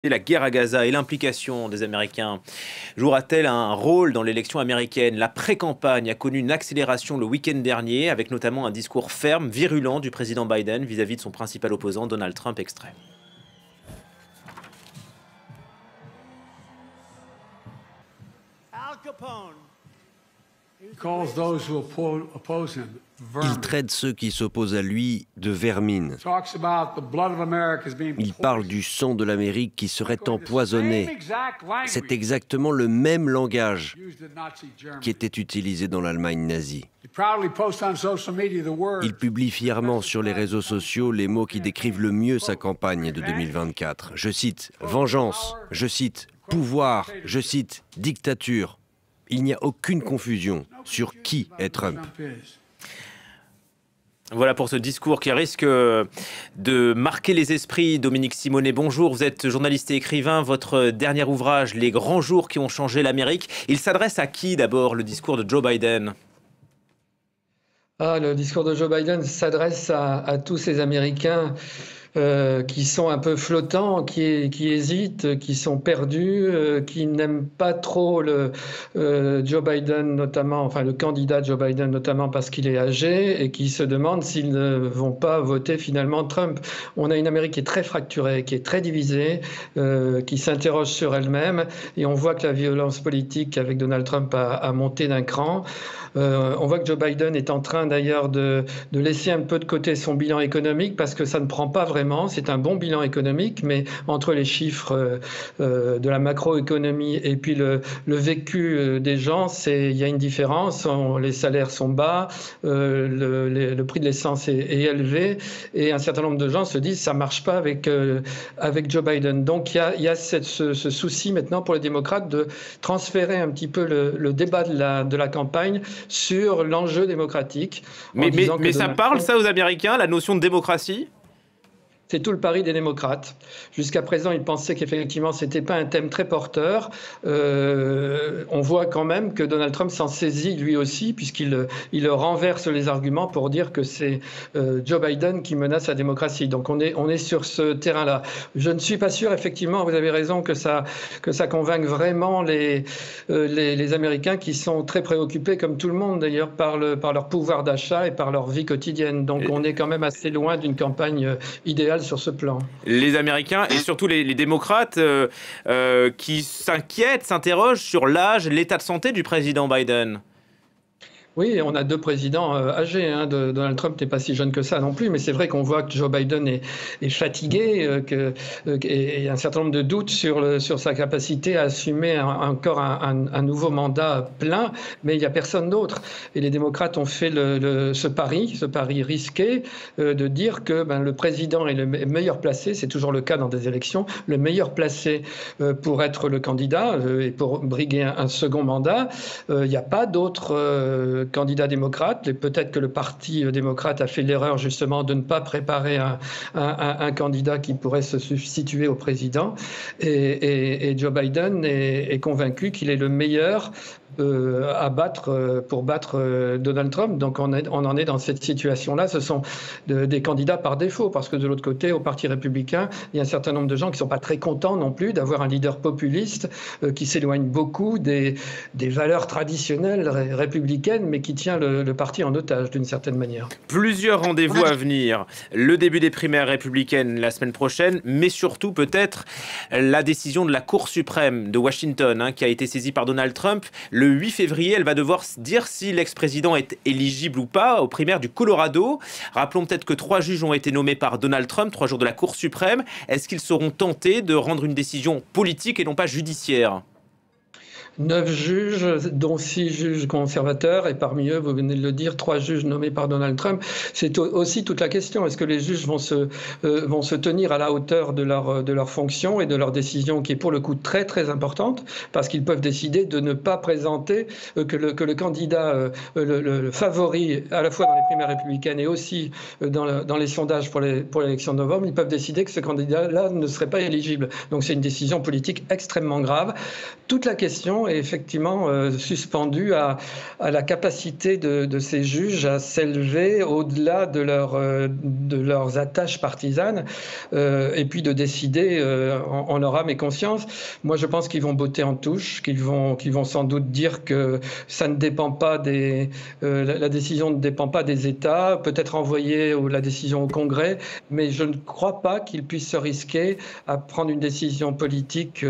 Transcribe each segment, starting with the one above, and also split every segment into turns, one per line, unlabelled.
La guerre à Gaza et l'implication des Américains jouera-t-elle un rôle dans l'élection américaine? La pré-campagne a connu une accélération le week-end dernier, avec notamment un discours ferme, virulent du président Biden vis-à-vis de son principal opposant, Donald Trump. Extrait.
Il traite ceux qui s'opposent à lui de vermine. Il parle du sang de l'Amérique qui serait empoisonné. C'est exactement le même langage qui était utilisé dans l'Allemagne nazie. Il publie fièrement sur les réseaux sociaux les mots qui décrivent le mieux sa campagne de 2024. Je cite « vengeance », je cite « pouvoir », je cite « dictature ». Il n'y a aucune confusion sur qui est Trump.
Voilà pour ce discours qui risque de marquer les esprits. Dominique Simonet, bonjour. Vous êtes journaliste et écrivain. Votre dernier ouvrage, Les grands jours qui ont changé l'Amérique, il s'adresse à qui d'abord, le discours de Joe Biden?
Le discours de Joe Biden s'adresse à tous ces Américains qui sont un peu flottants, qui hésitent, qui sont perdus, qui n'aiment pas trop Joe Biden notamment, enfin le candidat Joe Biden notamment parce qu'il est âgé et qui se demandent s'ils ne vont pas voter finalement Trump. On a une Amérique qui est très fracturée, qui est très divisée, qui s'interroge sur elle-même et on voit que la violence politique avec Donald Trump a monté d'un cran. On voit que Joe Biden est en train d'ailleurs de laisser un peu de côté son bilan économique parce que ça ne prend pas vraiment. C'est un bon bilan économique, mais entre les chiffres de la macroéconomie et puis le vécu des gens, il y a une différence. Les salaires sont bas, le prix de l'essence est élevé et un certain nombre de gens se disent ça marche pas avec Joe Biden. Donc il y a ce souci maintenant pour les démocrates de transférer un petit peu le débat de la campagne sur l'enjeu démocratique.
Mais ça parle, ça, aux Américains, la notion de démocratie?
C'est tout le pari des démocrates. Jusqu'à présent, ils pensaient qu'effectivement, ce n'était pas un thème très porteur. On voit quand même que Donald Trump s'en saisit lui aussi, puisqu'il renverse les arguments pour dire que c'est Joe Biden qui menace la démocratie. Donc on est sur ce terrain-là. Je ne suis pas sûr, effectivement, vous avez raison, que ça convainque vraiment les Américains qui sont très préoccupés, comme tout le monde d'ailleurs, par leur pouvoir d'achat et par leur vie quotidienne. Donc on est quand même assez loin d'une campagne idéale sur ce plan.
Les Américains et surtout les démocrates qui s'inquiètent, s'interrogent sur l'âge, l'état de santé du président Biden.
Oui, on a deux présidents âgés. Donald Trump n'est pas si jeune que ça non plus, mais c'est vrai qu'on voit que Joe Biden est fatigué et un certain nombre de doutes sur sa capacité à assumer encore un nouveau mandat plein, mais il n'y a personne d'autre. Et les démocrates ont fait ce pari risqué de dire que le président est le meilleur placé, c'est toujours le cas dans des élections, le meilleur placé pour être le candidat et pour briguer un second mandat. Il n'y a pas d'autres candidat démocrate, et peut-être que le parti démocrate a fait l'erreur justement de ne pas préparer un candidat qui pourrait se substituer au président. Et Joe Biden est convaincu qu'il est le meilleur à battre pour battre Donald Trump. Donc on en est dans cette situation-là. Ce sont des candidats par défaut, parce que de l'autre côté, au Parti républicain, il y a un certain nombre de gens qui ne sont pas très contents non plus d'avoir un leader populiste qui s'éloigne beaucoup des valeurs traditionnelles républicaines, mais qui tient le parti en otage d'une certaine manière.
Plusieurs rendez-vous à venir. Le début des primaires républicaines la semaine prochaine, mais surtout peut-être la décision de la Cour suprême de Washington qui a été saisie par Donald Trump. Le 8 février, elle va devoir dire si l'ex-président est éligible ou pas aux primaires du Colorado. Rappelons peut-être que 3 juges ont été nommés par Donald Trump, 3 jours de la Cour suprême. Est-ce qu'ils seront tentés de rendre une décision politique et non pas judiciaire ?
9 juges, dont 6 juges conservateurs, et parmi eux, vous venez de le dire, 3 juges nommés par Donald Trump. C'est aussi toute la question. Est-ce que les juges vont se tenir à la hauteur de leur fonction et de leur décision, qui est pour le coup très très importante, parce qu'ils peuvent décider de ne pas présenter, que le candidat, le favori, à la fois dans les primaires républicaines et aussi dans les sondages pour l'élection de novembre, ils peuvent décider que ce candidat-là ne serait pas éligible. Donc c'est une décision politique extrêmement grave. Toute la question est effectivement suspendue à la capacité de ces juges à s'élever au-delà de leurs attaches partisanes et puis de décider en leur âme et conscience. Moi, je pense qu'ils vont botter en touche, qu'ils vont sans doute dire que ça ne dépend pas la décision ne dépend pas des États, peut-être envoyer la décision au Congrès, mais je ne crois pas qu'ils puissent se risquer à prendre une décision politique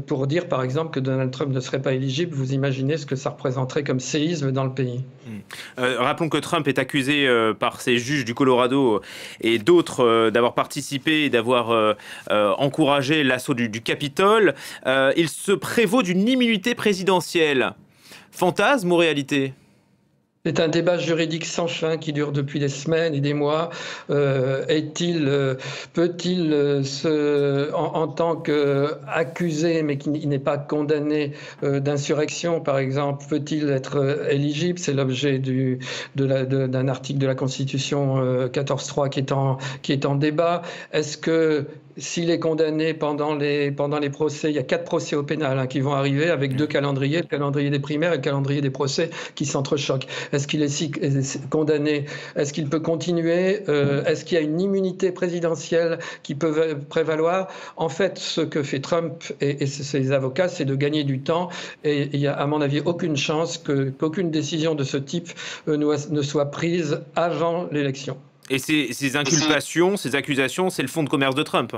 pour dire, par exemple, que Donald Trump ne serait pas éligible. Vous imaginez ce que ça représenterait comme séisme dans le pays.
Rappelons que Trump est accusé par ses juges du Colorado et d'autres d'avoir participé et d'avoir encouragé l'assaut du Capitole. Il se prévaut d'une immunité présidentielle. Fantasme ou réalité ?
C'est un débat juridique sans fin qui dure depuis des semaines et des mois. Peut-il, en tant qu'accusé, mais qui n'est pas condamné d'insurrection, par exemple, peut-il être éligible? C'est l'objet d'un article de la Constitution 14.3 qui est en débat. Est-ce que s'il est condamné pendant les procès, il y a 4 procès au pénal qui vont arriver avec 2 calendriers, le calendrier des primaires et le calendrier des procès qui s'entrechoquent. Est-ce qu'il est condamné? Est-ce qu'il peut continuer? Est-ce qu'il y a une immunité présidentielle qui peut prévaloir? En fait, ce que fait Trump et ses avocats, c'est de gagner du temps. Et il n'y a, à mon avis, aucune chance qu'aucune décision de ce type ne soit prise avant l'élection.
Et ces inculpations, ces accusations, c'est le fonds de commerce de Trump.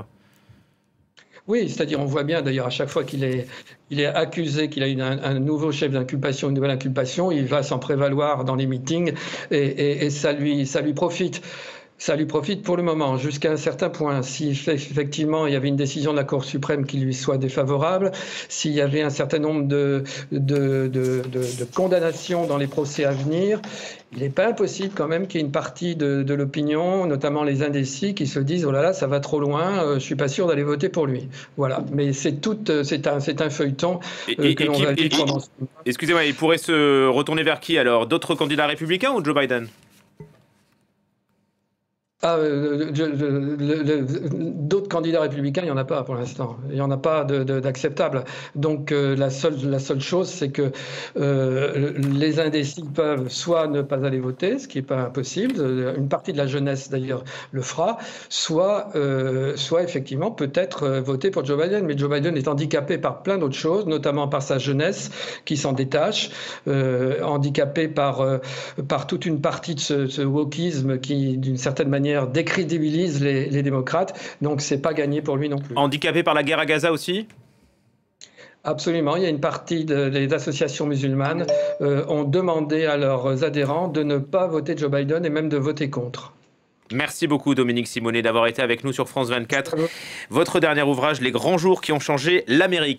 Oui, c'est-à-dire on voit bien d'ailleurs à chaque fois qu'il est accusé, qu'il a eu un nouveau chef d'inculpation, une nouvelle inculpation, il va s'en prévaloir dans les meetings et ça lui profite. Ça lui profite pour le moment, jusqu'à un certain point. Si effectivement il y avait une décision de la Cour suprême qui lui soit défavorable, s'il y avait un certain nombre de condamnations dans les procès à venir, il n'est pas impossible quand même qu'il y ait une partie de l'opinion, notamment les indécis, qui se disent « Oh là là, ça va trop loin, je ne suis pas sûr d'aller voter pour lui ». Voilà, mais c'est un feuilleton que l'on va lire pendant ce temps.
Excusez-moi, il pourrait se retourner vers qui alors? D'autres candidats républicains ou Joe Biden?
D'autres candidats républicains, il n'y en a pas pour l'instant. Il n'y en a pas d'acceptable. Donc la seule chose, c'est que les indécis peuvent soit ne pas aller voter, ce qui n'est pas impossible, une partie de la jeunesse d'ailleurs le fera, soit effectivement peut-être voter pour Joe Biden. Mais Joe Biden est handicapé par plein d'autres choses, notamment par sa jeunesse qui s'en détache, handicapé par toute une partie de ce wokisme qui, d'une certaine manière, décrédibilise les démocrates, donc c'est pas gagné pour lui non plus.
Handicapé par la guerre à Gaza aussi?
Absolument, il y a une partie des associations musulmanes ont demandé à leurs adhérents de ne pas voter Joe Biden et même de voter contre.
Merci beaucoup Dominique Simonet d'avoir été avec nous sur France 24. Votre dernier ouvrage, Les grands jours qui ont changé l'Amérique.